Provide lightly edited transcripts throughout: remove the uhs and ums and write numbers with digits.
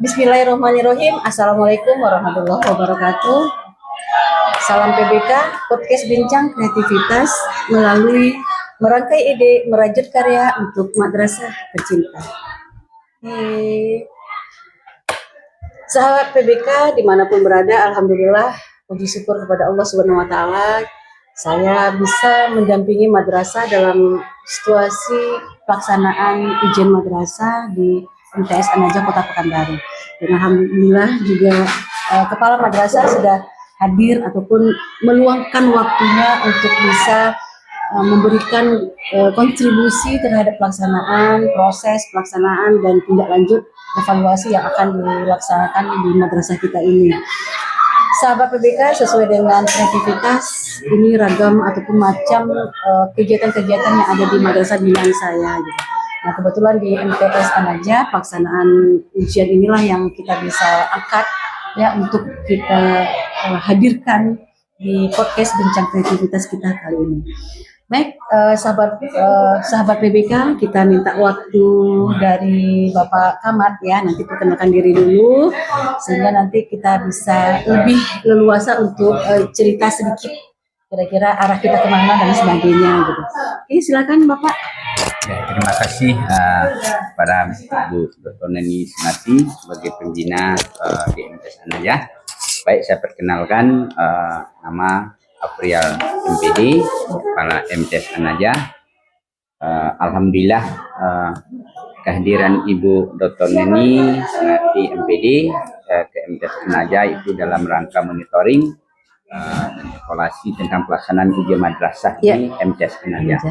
Bismillahirrahmanirrahim. Assalamualaikum warahmatullahi wabarakatuh. Salam PBK, podcast Bincang Kreativitas melalui merangkai ide merajut karya untuk madrasah tercinta. Sahabat PBK dimanapun berada, alhamdulillah, puji syukur kepada Allah Subhanahu Wa Taala, saya bisa mendampingi madrasah dalam situasi pelaksanaan ujian madrasah di MTS An-Najah Kota Pekanbaru. Dan alhamdulillah juga kepala madrasah sudah hadir ataupun meluangkan waktunya untuk bisa memberikan kontribusi terhadap proses pelaksanaan dan tindak lanjut evaluasi yang akan dilaksanakan di madrasah kita ini. Sahabat PBK, sesuai dengan kreativitas, ini ragam ataupun macam kegiatan-kegiatan yang ada di madrasah binaan saya gitu. Nah, kebetulan di MTS An-Najah pelaksanaan ujian inilah yang kita bisa angkat ya untuk kita hadirkan di podcast Bincang Kreativitas kita kali ini. Baik, sahabat PBK, kita minta waktu dari Bapak Kamat ya, nanti perkenalkan diri dulu sehingga nanti kita bisa lebih leluasa untuk cerita sedikit kira-kira arah kita kemana dan sebagainya gitu. Oke, silakan Bapak. Ya, terima kasih pada Bu Dr. Neni Sunati sebagai pembina di MTS An-Najah. Baik, saya perkenalkan nama Afrial MPD, kepala MTS An-Najah. Alhamdulillah kehadiran Ibu Dr. Neni Sunati MPD ke MTS An-Najah itu dalam rangka monitoring evaluasi tentang pelaksanaan ujian madrasah di MTS An-Najah.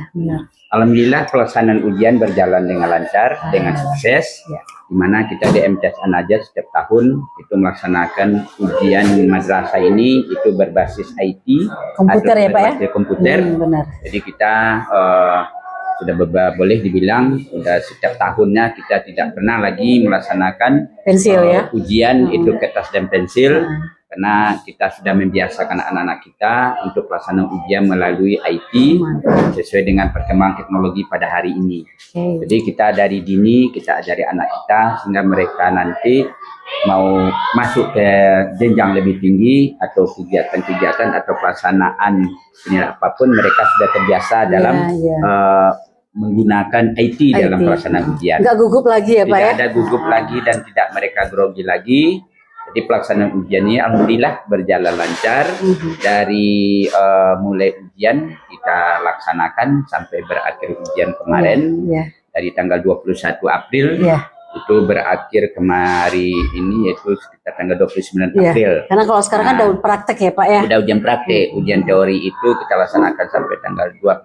Alhamdulillah pelaksanaan ujian berjalan dengan lancar, dengan sukses, di mana kita di MTS An-Najah setiap tahun itu melaksanakan ujian madrasah ini itu berbasis IT, komputer ya Pak ya? Komputer. Benar. Jadi kita sudah boleh dibilang sudah setiap tahunnya kita tidak pernah lagi melaksanakan pensil ujian itu kertas dan pensil. Karena kita sudah membiasakan anak-anak kita untuk pelaksanaan ujian melalui IT sesuai dengan perkembangan teknologi pada hari ini. Jadi kita dari dini kita ajari anak kita sehingga mereka nanti mau masuk ke jenjang lebih tinggi atau kegiatan-kegiatan atau pelaksanaan apapun mereka sudah terbiasa dalam menggunakan IT dalam pelaksanaan ujian. Nggak gugup lagi ya Pak ya? Tidak ada gugup lagi dan tidak mereka grogi lagi. Jadi pelaksanaan ujian ini alhamdulillah berjalan lancar. Dari mulai ujian kita laksanakan sampai berakhir ujian kemarin dari tanggal 21 April itu berakhir kemarin ini yaitu sekitar tanggal 29 April. Karena kalau sekarang kan udah praktek ya Pak ya? Udah ujian praktek, ujian teori itu kita laksanakan sampai tanggal 21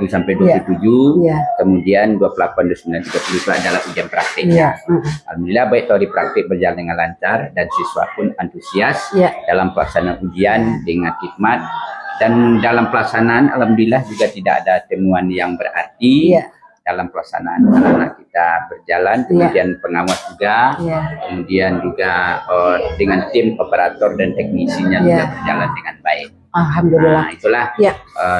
sampai 27, kemudian 28, 29, 30 itu adalah ujian prakteknya. Alhamdulillah baik teori praktek berjalan dengan lancar dan siswa pun antusias dalam pelaksanaan ujian dengan khidmat, dan dalam pelaksanaan alhamdulillah juga tidak ada temuan yang berarti dalam pelaksanaan anak-anak kita berjalan, kemudian pengawas juga, kemudian juga dengan tim operator dan teknisinya juga berjalan dengan baik. Alhamdulillah. Nah, itulah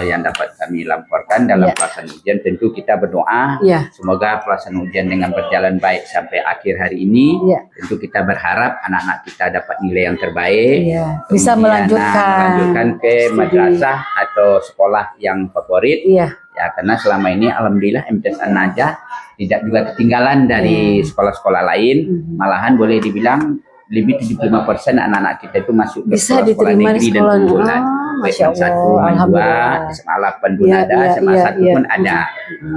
yang dapat kami laporkan dalam pelaksanaan ujian. Tentu kita berdoa semoga pelaksanaan ujian dengan berjalan baik sampai akhir hari ini. Tentu kita berharap anak-anak kita dapat nilai yang terbaik, bisa melanjutkan ke madrasah atau sekolah yang favorit. Ya, karena selama ini alhamdulillah MTS An-Najah tidak juga ketinggalan dari sekolah-sekolah lain. Malahan boleh dibilang lebih 75% anak-anak kita itu masuk ke sekolah negeri dan unggulan. Masya Allah, Alhamdulillah. SMA 8 pun ada, SMA 1 pun ada.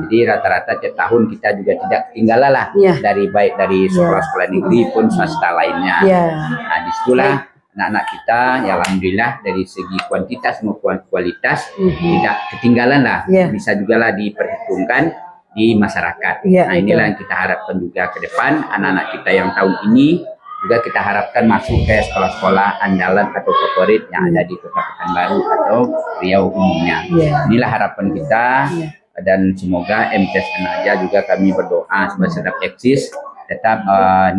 Jadi rata-rata tiap tahun kita juga tidak ketinggalan lah dari baik dari sekolah-sekolah negeri pun swasta lainnya. Nah, disitulah anak-anak kita ya alhamdulillah dari segi kuantitas maupun kualitas tidak ketinggalan lah. Bisa juga lah diperhitungkan di masyarakat. Nah, inilah yang kita harapkan juga ke depan anak-anak kita yang tahun ini juga kita harapkan masuk ke sekolah-sekolah andalan atau favorit yang ada di Kota Pekanbaru atau Riau umumnya. Inilah harapan kita dan semoga MTS An-Najah juga kami berdoa semoga tetap eksis, tetap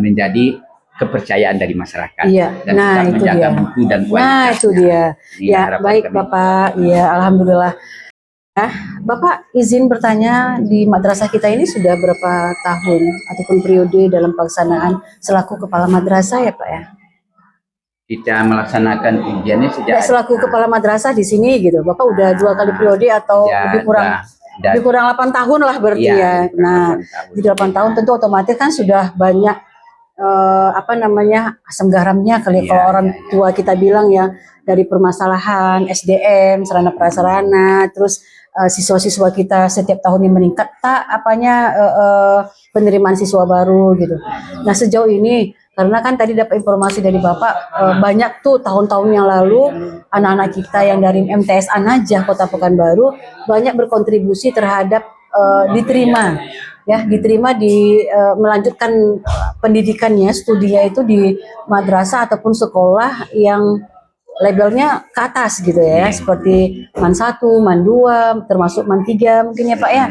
menjadi kepercayaan dari masyarakat dan tetap menjaga mutu dan kualitasnya. Nah itu dia. Ya baik Bapak. Ya alhamdulillah. Bapak izin bertanya, di madrasah kita ini sudah berapa tahun ataupun periode dalam pelaksanaan selaku kepala madrasah ya Pak ya? Kita melaksanakan ujiannya sejak selaku kepala madrasah di sini gitu. Bapak udah 2 kali periode atau lebih kurang 8 tahun lah berarti ya. Nah, di 8 tahun tentu otomatis kan sudah banyak asam garamnya kali kalau orang tua kita bilang ya, dari permasalahan SDM, sarana prasarana, terus siswa-siswa kita setiap tahunnya meningkat penerimaan siswa baru gitu. Nah, sejauh ini karena kan tadi dapat informasi dari Bapak, banyak tuh tahun-tahun yang lalu anak-anak kita yang dari MTS An-Najah Kota Pekanbaru banyak berkontribusi terhadap diterima melanjutkan pendidikannya, studinya itu di madrasah ataupun sekolah yang labelnya ke atas gitu ya, seperti MAN 1, MAN 2, termasuk MAN 3 mungkin ya Pak ya,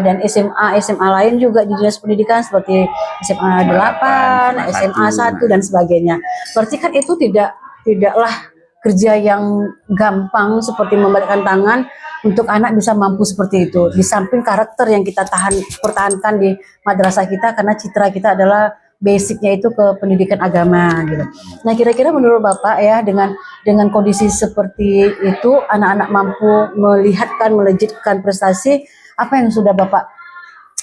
dan SMA lain juga di dinas pendidikan seperti SMA 8, SMA 1 dan sebagainya. Berarti kan itu tidaklah kerja yang gampang seperti membalikkan tangan untuk anak bisa mampu seperti itu. Di samping karakter yang kita pertahankan di madrasah kita, karena citra kita adalah basicnya itu ke pendidikan agama gitu. Nah, kira-kira menurut Bapak ya, dengan kondisi seperti itu anak-anak mampu melejitkan prestasi, apa yang sudah Bapak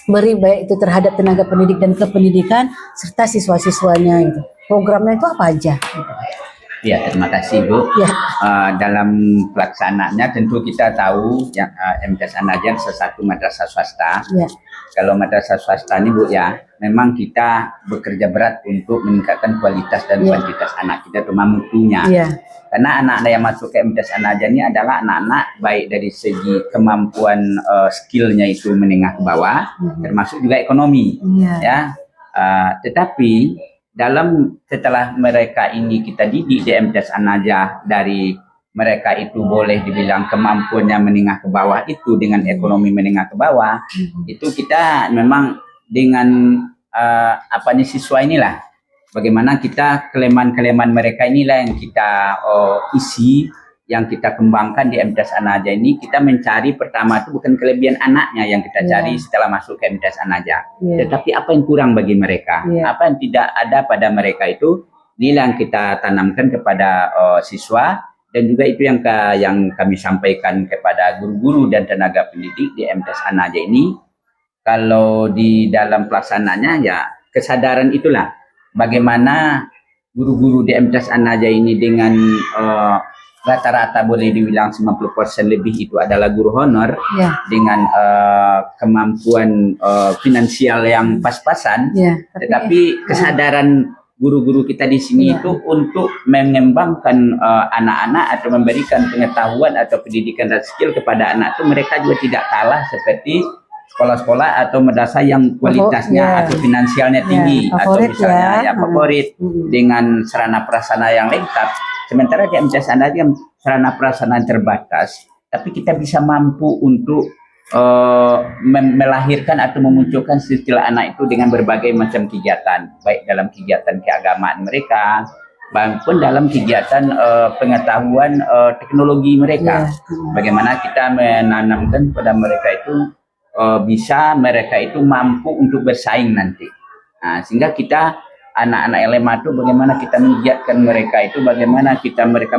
beri baik itu terhadap tenaga pendidik dan kependidikan serta siswa-siswanya gitu. Programnya itu apa aja gitu. Ya, terima kasih Bu. Ya. Dalam pelaksanaannya tentu kita tahu yang MTS An-Najah satu madrasah swasta. Ya. Kalau madrasah swasta ini Bu ya, memang kita bekerja berat untuk meningkatkan kualitas dan kuantitas anak kita terutama mutunya. Ya. Karena anak-anak yang masuk ke MTS An-Najah ini adalah anak-anak baik dari segi kemampuan skillnya itu menengah ke bawah, termasuk juga ekonomi. Ya. Tetapi setelah mereka ini kita didik di MTS An-Najah, dari mereka itu boleh dibilang kemampuannya menengah ke bawah itu dengan ekonomi menengah ke bawah, itu kita memang dengan siswa inilah bagaimana kita kelemahan mereka inilah yang kita isi, yang kita kembangkan di MTS An-Najah ini. Kita mencari pertama itu bukan kelebihan anaknya yang kita cari setelah masuk ke MTS An-Najah, tetapi apa yang kurang bagi mereka, apa yang tidak ada pada mereka itu, inilah yang kita tanamkan kepada siswa, dan juga itu yang kami sampaikan kepada guru-guru dan tenaga pendidik di MTS An-Najah ini. Kalau di dalam pelaksanaannya ya kesadaran itulah bagaimana guru-guru di MTS An-Najah ini dengan rata-rata boleh dibilang 90% lebih itu adalah guru honor, dengan kemampuan finansial yang pas-pasan, tetapi kesadaran guru-guru kita di sini itu untuk mengembangkan anak-anak atau memberikan pengetahuan atau pendidikan dan skill kepada anak itu, mereka juga tidak kalah seperti sekolah-sekolah atau madrasah yang kualitasnya atau finansialnya tinggi, atau misalnya favorit dengan sarana prasarana yang lengkap. Sementara di MTS An-Najah sarana prasarana terbatas, tapi kita bisa mampu untuk melahirkan atau memunculkan skill anak itu dengan berbagai macam kegiatan, baik dalam kegiatan keagamaan mereka maupun dalam kegiatan pengetahuan teknologi mereka. Bagaimana kita menanamkan pada mereka itu bisa mereka itu mampu untuk bersaing nanti. Nah, sehingga kita anak-anak LMA itu bagaimana kita menggiatkan mereka itu, bagaimana mereka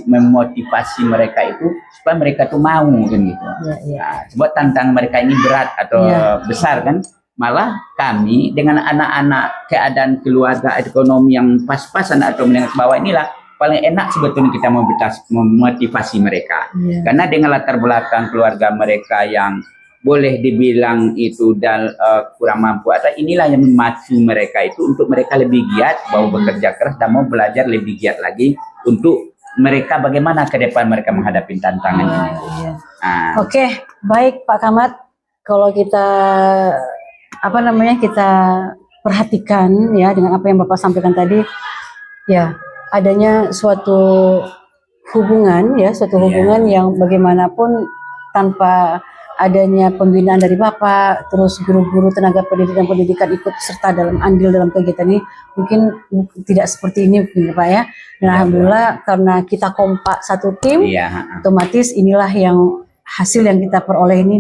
memotivasi mereka itu supaya mereka itu mau kan gitu. Nah, sebab tantang mereka ini berat atau besar kan, malah kami dengan anak-anak keadaan keluarga ekonomi yang pas-pasan atau menengah ke bawah inilah paling enak sebetulnya kita memotivasi mereka. Karena dengan latar belakang keluarga mereka yang boleh dibilang itu dan kurang mampu, atau inilah yang memacu mereka itu untuk mereka lebih giat, mau bekerja keras dan mau belajar lebih giat lagi untuk mereka bagaimana ke depan mereka menghadapi tantangan ini. Oke, baik Pak Camat, kalau kita kita perhatikan ya dengan apa yang Bapak sampaikan tadi, ya adanya suatu hubungan yang bagaimanapun tanpa adanya pembinaan dari Bapak, terus guru-guru tenaga pendidik dan pendidikan ikut serta dalam andil dalam kegiatan ini, mungkin tidak seperti ini Pak ya. Dan alhamdulillah karena kita kompak satu tim, otomatis inilah yang hasil yang kita peroleh ini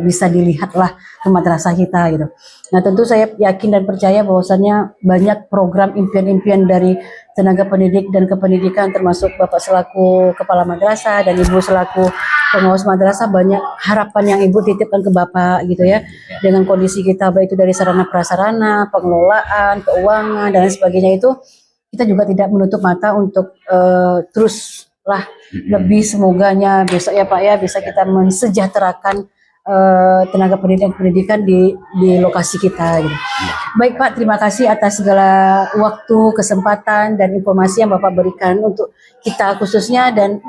bisa dilihatlah ke madrasah kita gitu. Nah tentu saya yakin dan percaya bahwasannya banyak program impian-impian dari tenaga pendidik dan kependidikan, termasuk Bapak selaku kepala madrasah dan Ibu selaku pengawas madrasah, banyak harapan yang Ibu titipkan ke Bapak gitu ya, dengan kondisi kita baik itu dari sarana prasarana, pengelolaan, keuangan dan sebagainya, itu kita juga tidak menutup mata untuk teruslah lebih, semoganya besok ya Pak ya bisa kita mensejahterakan tenaga pendidikan di lokasi kita gitu. Baik Pak, terima kasih atas segala waktu, kesempatan dan informasi yang Bapak berikan untuk kita khususnya dan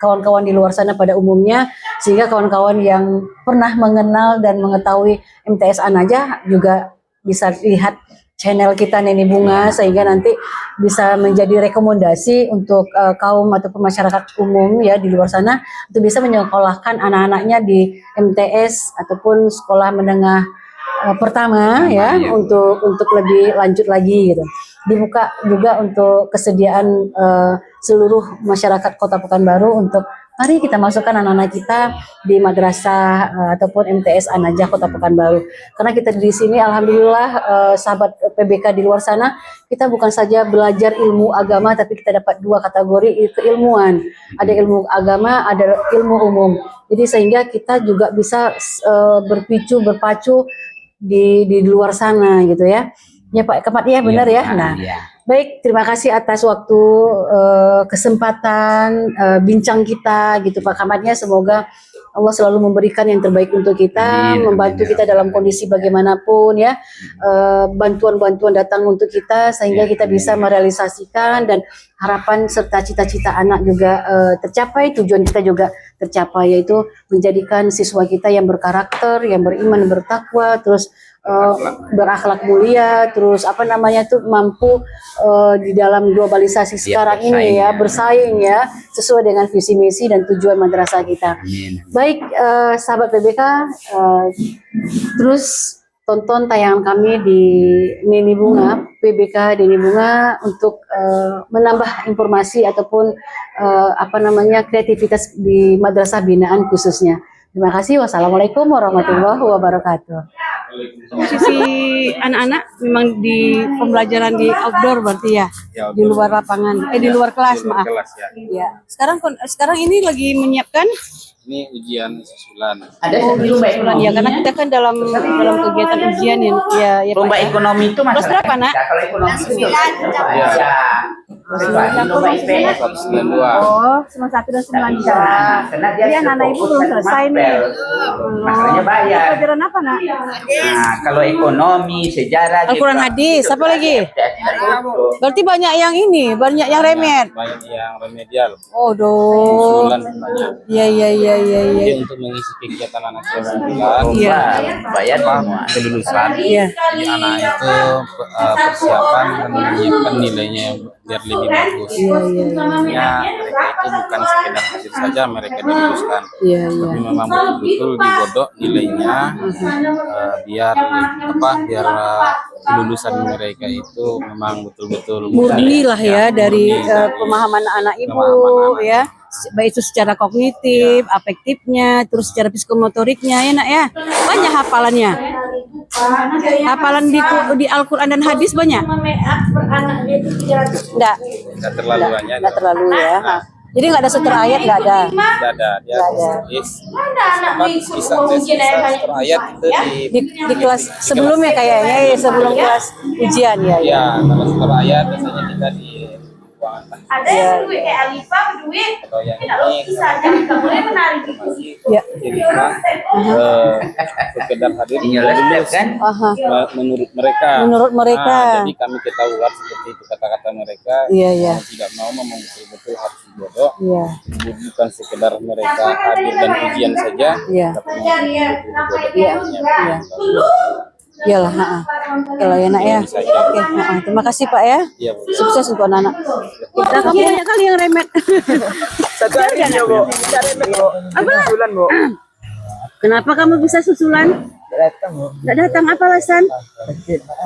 kawan-kawan di luar sana pada umumnya, sehingga kawan-kawan yang pernah mengenal dan mengetahui MTS An-Najah juga bisa lihat channel kita Neni Bunga, sehingga nanti bisa menjadi rekomendasi untuk kaum ataupun masyarakat umum ya di luar sana untuk bisa menyekolahkan anak-anaknya di MTS ataupun sekolah menengah pertama ya, untuk lebih lanjut lagi gitu. Dibuka juga untuk kesediaan seluruh masyarakat Kota Pekanbaru untuk mari kita masukkan anak-anak kita di madrasah ataupun MTS An-Najah Kota Pekanbaru. Karena kita di sini alhamdulillah sahabat PBK di luar sana, kita bukan saja belajar ilmu agama, tapi kita dapat dua kategori keilmuan. Ada ilmu agama, ada ilmu umum. Jadi sehingga kita juga bisa berpacu di luar sana gitu ya. Ya Pak Kamat ya, benar ya. Nah, baik, terima kasih atas waktu, kesempatan bincang kita gitu Pak Kamatnya. Semoga Allah selalu memberikan yang terbaik untuk kita, membantu kita dalam kondisi bagaimanapun ya. Bantuan-bantuan datang untuk kita sehingga kita bisa merealisasikan dan harapan serta cita-cita anak juga tercapai, tujuan kita juga tercapai, yaitu menjadikan siswa kita yang berkarakter, yang beriman, bertakwa, terus berakhlak mulia, terus mampu di dalam globalisasi sekarang ini ya, bersaing ya, sesuai dengan visi misi dan tujuan madrasah kita. Baik sahabat PBK, terus tonton tayangan kami di Neni Bunga, PBK Neni Bunga, untuk menambah informasi ataupun kreativitas di madrasah binaan khususnya. Terima kasih. Wassalamualaikum warahmatullahi wabarakatuh. Posisi anak-anak memang di pembelajaran di outdoor berarti ya, di luar lapangan, di luar kelas, maaf. Ya. Sekarang ini lagi menyiapkan. Ini ujian susulan. Ada susulan ya, karena kita kan dalam kegiatan ujian ya. Lomba ekonomi itu kelas berapa nak? Kalau ekonomi itu Lomba IPS 192. Oh, 91 dan 92. Jadi anak-anak ibu belum selesai nih. Masalahnya bayar. Pelajaran apa nak? Nah, kalau ekonomi, sejarah, Al-Quran hadis, apa lagi? Berarti banyak yang banyak yang remet. Banyak yang remedial. Oh, doh. Susulan banyak. Iya. Jadi untuk mengisi kegiatan anak susulan, bayar kelulusan. Iya. Jadi anak itu persiapan dan menyiapkan nilainya biar lebih bagus. Iya. Mereka itu bukan sekedar hasil saja mereka diluluskan, tapi memang betul-betul digodok nilainya biar kelulusan mereka itu memang betul-betul murni lah ya dari pemahaman anak ibu ya, baik itu secara kognitif, afektifnya, terus secara psikomotoriknya ya nak ya. Banyak hafalannya. Hafalan di Al-Quran dan hadis banyak? Enggak terlalu banyak. Enggak terlalu ya. Jadi nggak ada seter ayat, nggak ada. Tidak ada. Dia tulis seter ayat itu di kelas sebelumnya kayaknya ya, sebelum kelas ujian ya. Iya, kalau seter ayat biasanya kita di ruangan. Ada yang duit kayak Alifa berduit. Kalau yang Tidak bisa jadi kamu menarik itu. Ya. Jadi sekedar hadir lulus kan? menurut mereka. Jadi kami ketahuan seperti itu kata-kata mereka. Iya. Tidak mau memang betul-betul harus digodok. Iya. Bukan sekedar mereka hadir dan ujian saja. Iya. Tapi Iya. Iyalah, Iyalah ya nak ya. Oke, terima kasih Pak ya. Iya, Bu. Sukses untuk anak-anak. Kita kamu banyak kali yang remet. Satu hari ya, Bu. Bisa remet, Bu. Susulan, Bu. Kenapa kamu bisa susulan? Nggak datang, apa alasan?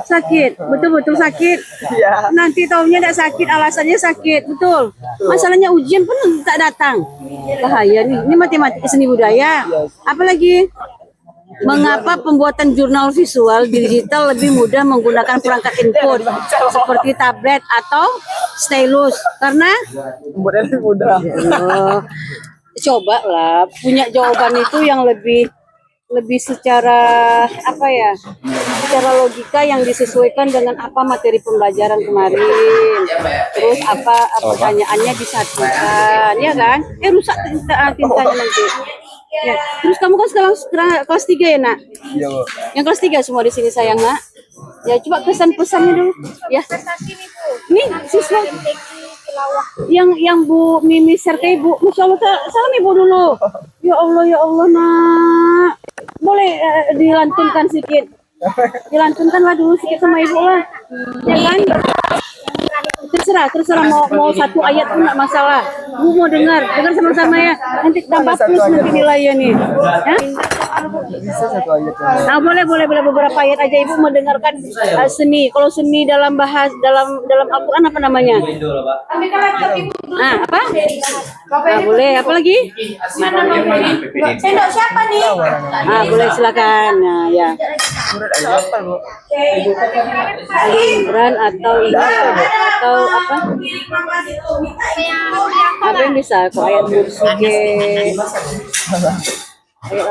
Sakit, betul-betul sakit. Nanti taunya nggak sakit, alasannya sakit, betul. Masalahnya ujian pun tak datang. Bahaya nih, ini matematika seni budaya. Apalagi? Mengapa pembuatan jurnal visual digital lebih mudah menggunakan perangkat input seperti tablet atau stylus? Karena Lebih mudah. coba lah punya jawaban itu yang lebih secara apa ya, secara logika yang disesuaikan dengan apa materi pembelajaran kemarin, terus apa pertanyaannya disatukan, ya kan? Rusak tintanya nanti. Ya, terus kamu kan sekarang kelas 3 ya, Nak? Iya, Bu. Yang kelas 3 semua di sini sayang, Nak. Ya, coba kesan-pesannya dulu. Ya. Nih, siswa yang Bu Mimi share ke Ibu. Masya Allah, salam Ibu dulu. Ya Allah, Nak. Boleh dilantunkan sedikit. Dilantunkanlah dulu sedikit sama Ibu lah. Ya kan? Terserah mau satu ayat pun nggak masalah. Bu mau dengar sama-sama ya. Nanti tambah plus nanti nilainya nih. Ya? Bisa satu ayat. Nah, boleh beberapa ayat aja. Ibu mendengarkan seni. Kalau seni dalam dalam Al-Qur'an apa namanya? Apa? Nah, boleh. Apa lagi? Sendok siapa nih? Boleh silakan. Nah, ya. Surat ayat apa, Bu? Ali Imran atau apa? Apa yang bisa? Kok ayat kursi ayat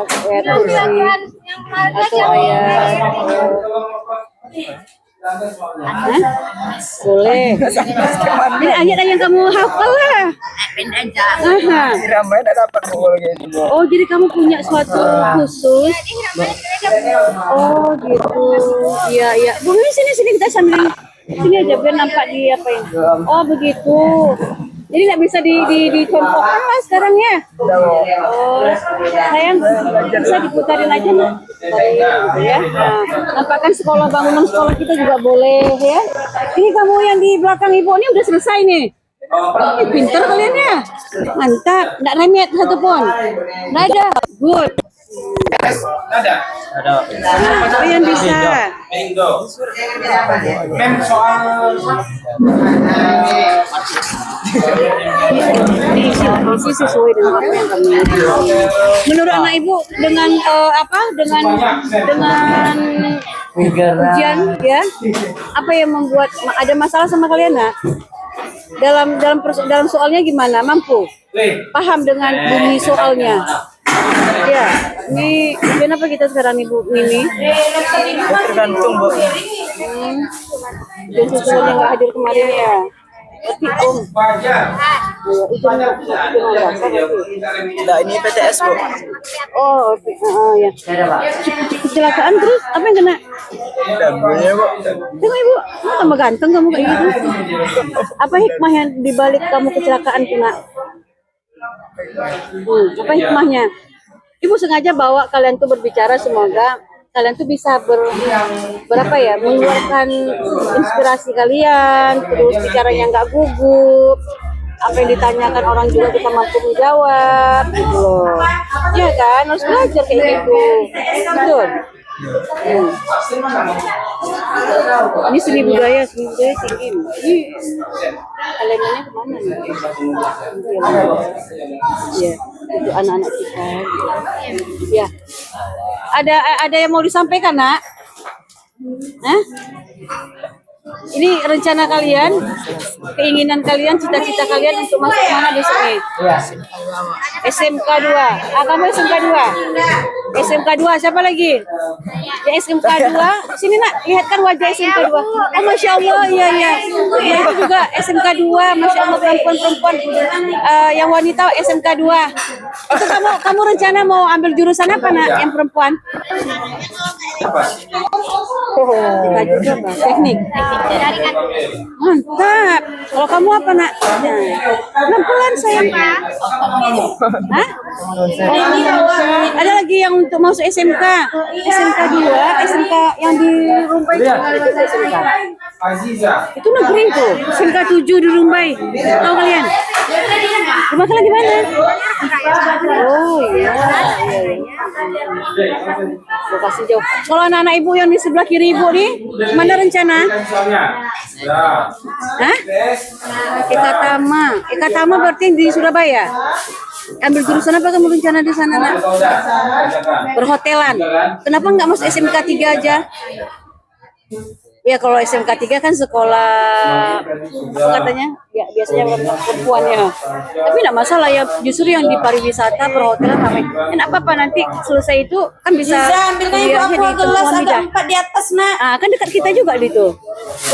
kursi atau ayat boleh. Ini ayat yang kamu hafal lah. Ramai tak dapat ngomong gitu, Bu. Oh, jadi kamu punya suatu khusus. Oh, gitu. Iya. Bu, sini kita sambil sini aja biar nampak di apa ini. Oh, begitu. Jadi nggak bisa dicontohkan lah sekarang ya. Oh, sayang bisa diputarin aja nih. Gitu ya. Nah, nampakkan bangunan sekolah kita juga boleh ya. Ini kamu yang di belakang Ibu ini udah selesai nih. Pinter kalian ya. Mantap, nggak remet satupun. Nggak ada. Good. Ada. Nah, kalian bisa. Mem soal Diisi sesuai dengan apa yang kami. Menurut anak Ibu dengan dengan ujian ya, apa yang membuat ada masalah sama kalian, Nak? Dalam soalnya gimana? Mampu? Paham dengan bunyi soalnya? Ya, ini kenapa kita sekarang Ibu Mimi? Tergantung, Bu. Dan sesuatu yang nggak hadir kemarin ya. Berarti Nah, ini PTS, Bu. Oh, ya. Kecelakaan terus apa yang kena? Dagunya, Bu. Tengok Ibu, tambah ganteng kamu kayak gitu. Apa hikmah yang dibalik kamu kecelakaan kena? Apa hikmahnya? Ibu sengaja bawa kalian tuh berbicara, semoga kalian tuh bisa mengeluarkan inspirasi kalian, terus bicaranya nggak gugup, apa yang ditanyakan orang juga kita mampu menjawab, gitu loh. Iya kan, harus belajar kayak gitu, betul. Ini seni budaya tinggi. Ini elemennya kemana nih? Ya, itu anak-anak kita. Ya, ada yang mau disampaikan, Nak? Hah? Ini rencana kalian, keinginan kalian, cita-cita kalian untuk masuk mana besok nih? SMK 2. Kamu SMK 2? SMK 2, siapa lagi? Ya, SMK 2. Sini, Nak, lihatkan wajah SMK 2. Oh, Masya Allah, iya. Ya, itu juga SMK 2, Masya Allah, perempuan-perempuan yang wanita SMK 2. Itu kamu rencana mau ambil jurusan apa, Nak, yang perempuan? Kita juga, Bang. Teknik. Mantap. Kalau kamu apa, Nak? Pelan-pelan sayang. Hah? Ada lagi yang untuk masuk SMK 2, SMK yang di Rumpai itu SMK. Itu negeri itu, SMK 7 di Rumbai. Tahu kalian? Rumah kalian di mana? Oh iya. Lokasi jauh. Kalau anak-anak ibu yang di sebelah kiri ibu nih, mana rencana? Hah? Ekatama berarti yang di Surabaya? Ambil jurusan apa kamu rencana di sana, nak? Perhotelan. Kenapa nggak masuk SMK 3 aja? Ya kalau SMK 3 kan sekolah apa katanya? Ya biasanya perempuan ya. Tapi enggak masalah ya, justru yang di pariwisata, perhotelan ramai. Enggak apa-apa, nanti selesai itu kan bisa ambilkan ibu aku gelas agak 4 di atas, nak. Ah, kan dekat kita juga gitu.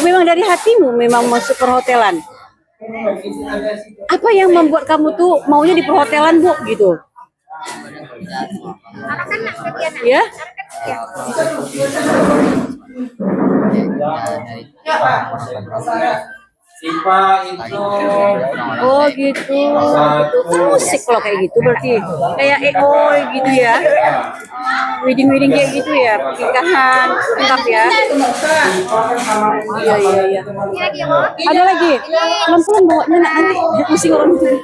Memang dari hatimu memang masuk perhotelan. Apa yang membuat kamu tuh maunya di perhotelan, Bu, gitu? Ya? Oh gitu. Kan musik kalau kayak gitu berarti kayak EO gitu ya. Wedding kayak gitu ya, pernikahan lengkap ya. Iya. Ada lagi? Pelan-pelan bawanya nanti pusing orang itu.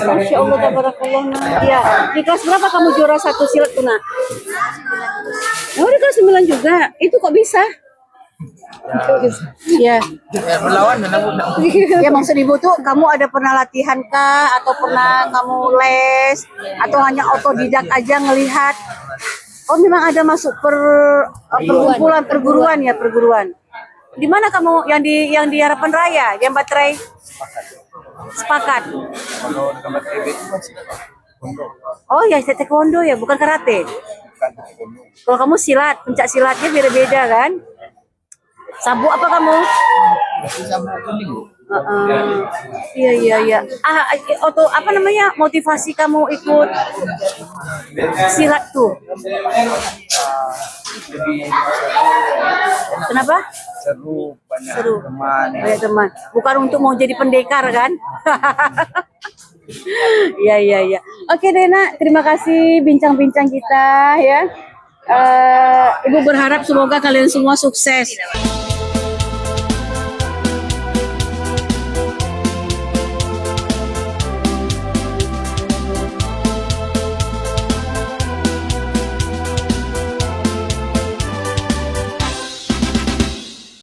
Masya Allah, tabarakallah. Iya. Di kelas berapa kamu juara 1 silat tuh, nak? Oh, di kelas 9 juga. Itu kok bisa? Ya. Melawan Ya maksud ibu tuh kamu ada pernah latihan kah atau pernah kamu les atau hanya otodidak aja ngelihat? Oh memang ada masuk perkumpulan perguruan. Di mana kamu yang di Harapan Raya, yang Baterai? Sepakat. Oh ya taekwondo ya, bukan karate. Kalau kamu silat, pencak silatnya beda-beda kan? Sabu apa kamu? Iya. Apa namanya motivasi kamu ikut silat tuh? Kenapa? Seru. Banyak teman. Bukan untuk mau jadi pendekar kan? Iya. Oke Dena, terima kasih bincang-bincang kita ya. Ibu berharap semoga kalian semua sukses.